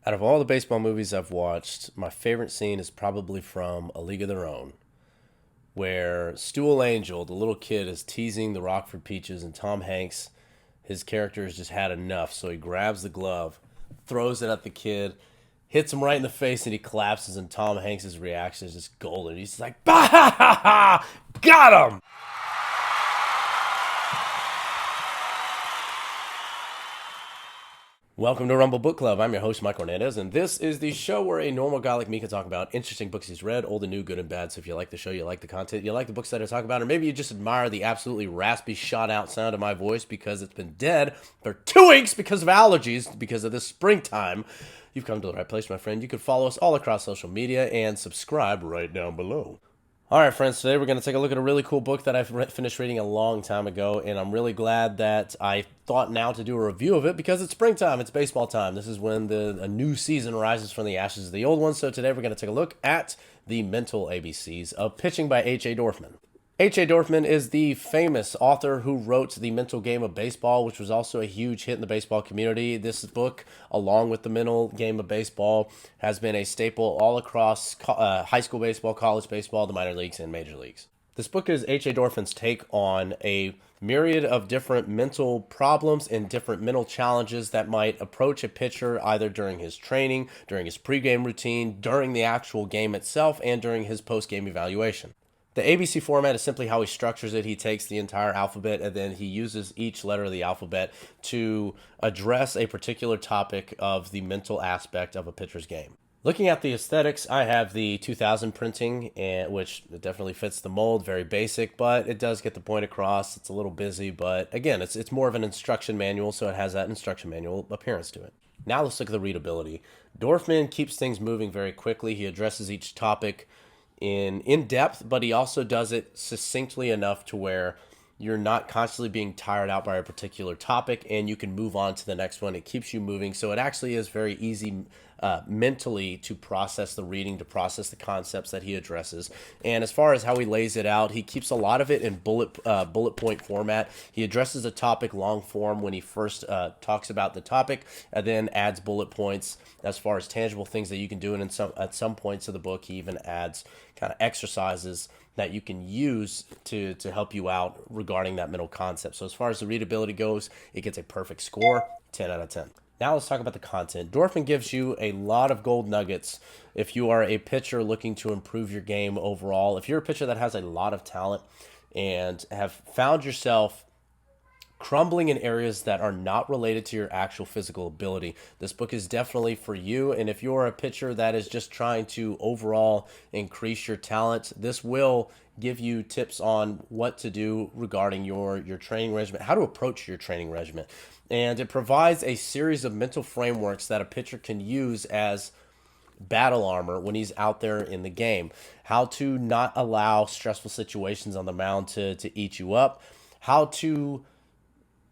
Out of all the baseball movies I've watched, my favorite scene is probably from A League of Their Own, where Stool Angel, the little kid, is teasing the Rockford Peaches, and Tom Hanks, his character, has just had enough. So he grabs the glove, throws it at the kid, hits him right in the face, and he collapses. And Tom Hanks' reaction is just golden. He's like, "Bah ha ha ha! Got him!" Welcome to Rumble Book Club. I'm your host, Mike Hernandez, and this is the show where a normal guy like me can talk about interesting books he's read, old and new, good and bad. So if you like the show, you like the content, you like the books that I talk about, or maybe you just admire the absolutely raspy, shot-out sound of my voice because it's been dead for 2 weeks because of allergies, because of this springtime, you've come to the right place, my friend. You can follow us all across social media and subscribe right down below. All right, friends, today we're going to take a look at a really cool book that I finished reading a long time ago, and I'm really glad that I thought now to do a review of it because it's springtime, it's baseball time. This is when a new season rises from the ashes of the old one, so today we're going to take a look at The Mental ABCs of Pitching by H.A. Dorfman. H.A. Dorfman is the famous author who wrote The Mental Game of Baseball, which was also a huge hit in the baseball community. This book, along with The Mental Game of Baseball, has been a staple all across high school baseball, college baseball, the minor leagues, and major leagues. This book is H.A. Dorfman's take on a myriad of different mental problems and different mental challenges that might approach a pitcher either during his training, during his pregame routine, during the actual game itself, and during his postgame evaluation. The ABC format is simply how he structures it. He takes the entire alphabet and then he uses each letter of the alphabet to address a particular topic of the mental aspect of a pitcher's game. Looking at the aesthetics, I have the 2000 printing, which definitely fits the mold, very basic, but it does get the point across. It's a little busy, but again, it's more of an instruction manual, so it has that instruction manual appearance to it. Now let's look at the readability. Dorfman keeps things moving very quickly. He addresses each topic in depth, but he also does it succinctly enough to where you're not constantly being tired out by a particular topic and you can move on to the next one. It keeps you moving, so it actually is very easy mentally to process the reading, to process the concepts that he addresses. And as far as how he lays it out, he keeps a lot of it in bullet point format. He addresses a topic long form when he first talks about the topic, and then adds bullet points as far as tangible things that you can do. And at some points of the book, he even adds kind of exercises that you can use to help you out regarding that mental concept. So as far as the readability goes, it gets a perfect score, 10 out of 10. Now let's talk about the content. Dorfman gives you a lot of gold nuggets if you are a pitcher looking to improve your game overall. If you're a pitcher that has a lot of talent and have found yourself crumbling in areas that are not related to your actual physical ability, this book is definitely for you. And if you're a pitcher that is just trying to overall increase your talent, this will give you tips on what to do regarding your training regimen, how to approach your training regimen. And it provides a series of mental frameworks that a pitcher can use as battle armor when he's out there in the game. How to not allow stressful situations on the mound to eat you up. How to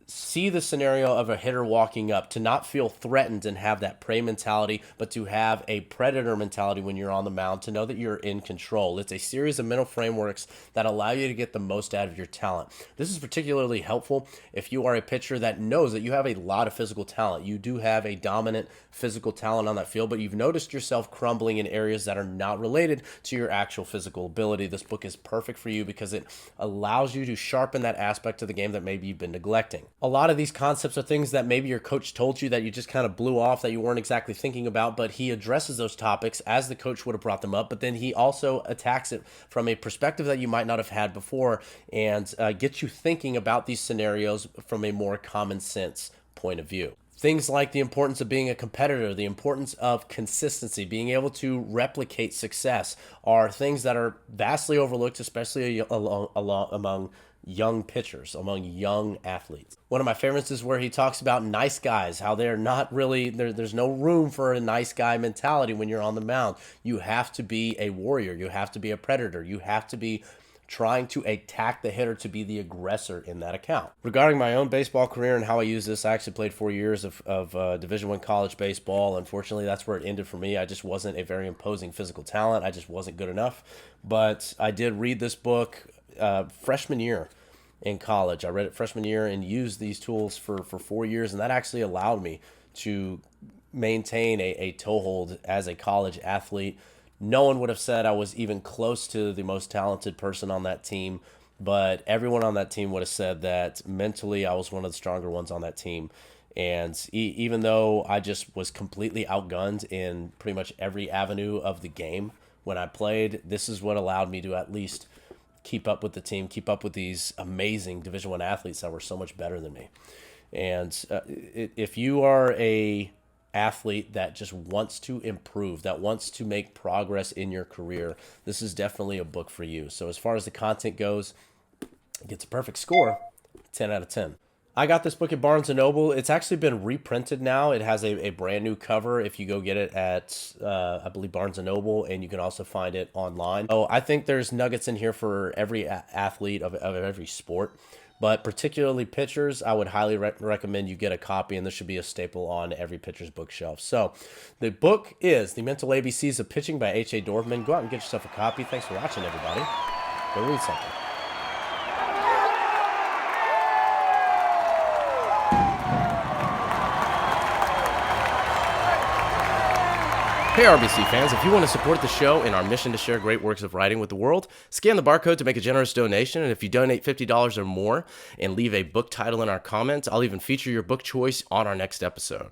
see the scenario of a hitter walking up, to not feel threatened and have that prey mentality, but to have a predator mentality when you're on the mound, to know that you're in control. It's a series of mental frameworks that allow you to get the most out of your talent. This is particularly helpful if you are a pitcher that knows that you have a lot of physical talent. You do have a dominant physical talent on that field, but you've noticed yourself crumbling in areas that are not related to your actual physical ability. This book is perfect for you because it allows you to sharpen that aspect of the game that maybe you've been neglecting. A lot of these concepts are things that maybe your coach told you that you just kind of blew off, that you weren't exactly thinking about, but he addresses those topics as the coach would have brought them up, but then he also attacks it from a perspective that you might not have had before and gets you thinking about these scenarios from a more common sense point of view. Things like the importance of being a competitor, the importance of consistency, being able to replicate success are things that are vastly overlooked, especially among young pitchers, among young athletes. One of my favorites is where he talks about nice guys, how they're not really, there's no room for a nice guy mentality when you're on the mound. You have to be a warrior. You have to be a predator. You have to be trying to attack the hitter, to be the aggressor in that account. Regarding my own baseball career and how I use this, I actually played 4 years of Division I college baseball. Unfortunately, that's where it ended for me. I just wasn't a very imposing physical talent. I just wasn't good enough. But I did read this book freshman year in college. I read it freshman year and used these tools for 4 years, and that actually allowed me to maintain a toehold as a college athlete. No one would have said I was even close to the most talented person on that team, but everyone on that team would have said that mentally I was one of the stronger ones on that team. And even though I just was completely outgunned in pretty much every avenue of the game when I played, this is what allowed me to at least keep up with the team, keep up with these amazing Division I athletes that were so much better than me. And if you are a athlete that just wants to improve, that wants to make progress in your career, this is definitely a book for you. So as far as the content goes, it gets a perfect score, 10 out of 10. I got this book at Barnes & Noble. It's actually been reprinted now. It has a brand new cover if you go get it at, I believe, Barnes & Noble, and you can also find it online. Oh, I think there's nuggets in here for every athlete of every sport, but particularly pitchers, I would highly recommend you get a copy, and this should be a staple on every pitcher's bookshelf. So the book is The Mental ABCs of Pitching by H.A. Dorfman. Go out and get yourself a copy. Thanks for watching, everybody. Go read something. Hey RBC fans, if you want to support the show and our mission to share great works of writing with the world, scan the barcode to make a generous donation, and if you donate $50 or more and leave a book title in our comments, I'll even feature your book choice on our next episode.